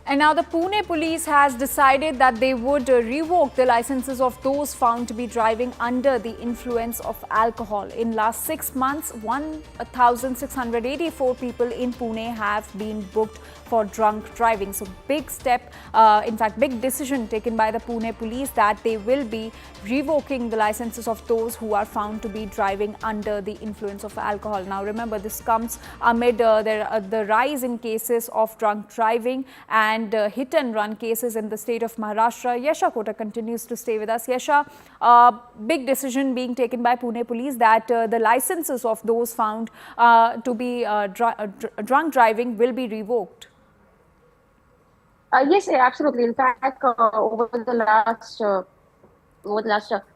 And now the Pune police has decided that they would revoke the licenses of those found to be driving under the influence of alcohol. In last 6 months, 1,684 people in Pune have been booked for drunk driving. So big step, in fact, big decision taken by the Pune police that they will be revoking the licenses of those who are found to be driving under the influence of alcohol. Now remember, this comes amid the rise in cases of drunk driving and hit and run cases in the state of Maharashtra. Yasha Kota continues to stay with us. Yasha, big decision being taken by Pune police that the licenses of those found to be drunk driving will be revoked. Yes, absolutely. In fact, over the last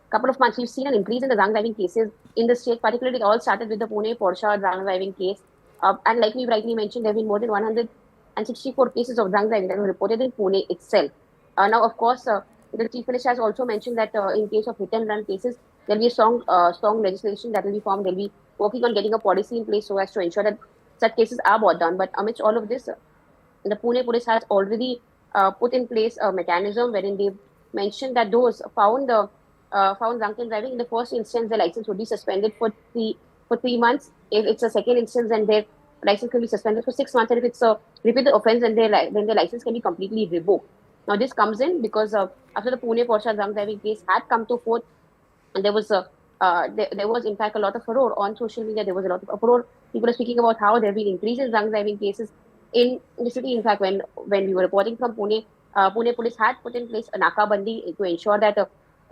couple of months, we've seen an increase in the drunk driving cases in the state. Particularly, it all started with the Pune Porsche drunk driving case, and like we rightly mentioned, there have been more than 164 cases of drunk driving that were reported in Pune itself. Now, of course, the Chief Minister has also mentioned that in case of hit and run cases, there will be a strong legislation that will be formed. They'll be working on getting a policy in place so as to ensure that such cases are brought down. But amidst all of this, the Pune police has already put in place a mechanism wherein they mentioned that those found drunken driving in the first instance, their license would be suspended for 3 months. If it's a second instance, then their license can be suspended for 6 months, and if it's a repeated offense, then their license can be completely revoked. Now, this comes in because after the Pune Porsche drunk driving case had come to forth, and there was in fact a lot of furore on social media. There was a lot of furore. People are speaking about how there have been increase in drunk driving cases in the city. In fact, when we were reporting from Pune, Pune police had put in place a Nakabandi to ensure that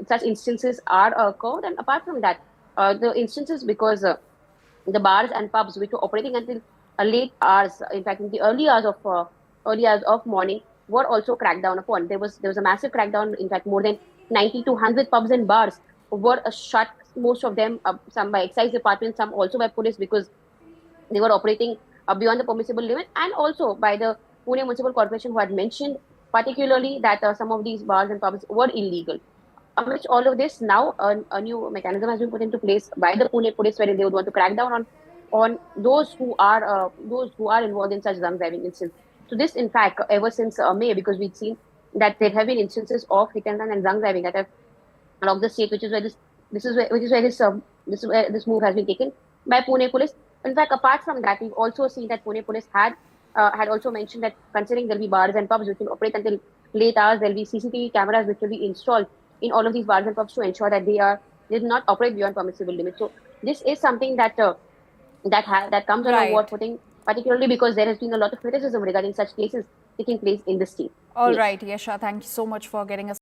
such instances are occurred. And apart from that, the instances because the bars and pubs which were operating until late hours, in fact, in the early hours of morning, were also cracked down upon. There was a massive crackdown. In fact, more than 90 to 100 pubs and bars were shut. Most of them, some by excise department, some also by police, because they were operating beyond the permissible limit, and also by the Pune Municipal Corporation, who had mentioned particularly that some of these bars and pubs were illegal. Amidst all of this, now a new mechanism has been put into place by the Pune police, wherein they would want to crack down on those who are involved in such drunk driving incidents. So this, in fact, ever since May, because we've seen that there have been instances of hit and run and drunk driving that have along the state, which is where this move has been taken by Pune police. In fact, apart from that, we've also seen that Pune police had also mentioned that considering there'll be bars and pubs which will operate until late hours, there'll be CCTV cameras which will be installed in all of these bars and pubs to ensure that they do not operate beyond permissible limits. So this is something that comes on a war Right. footing, particularly because there has been a lot of criticism regarding such cases taking place in the state. All Yes. right, Yasha, thank you so much for getting us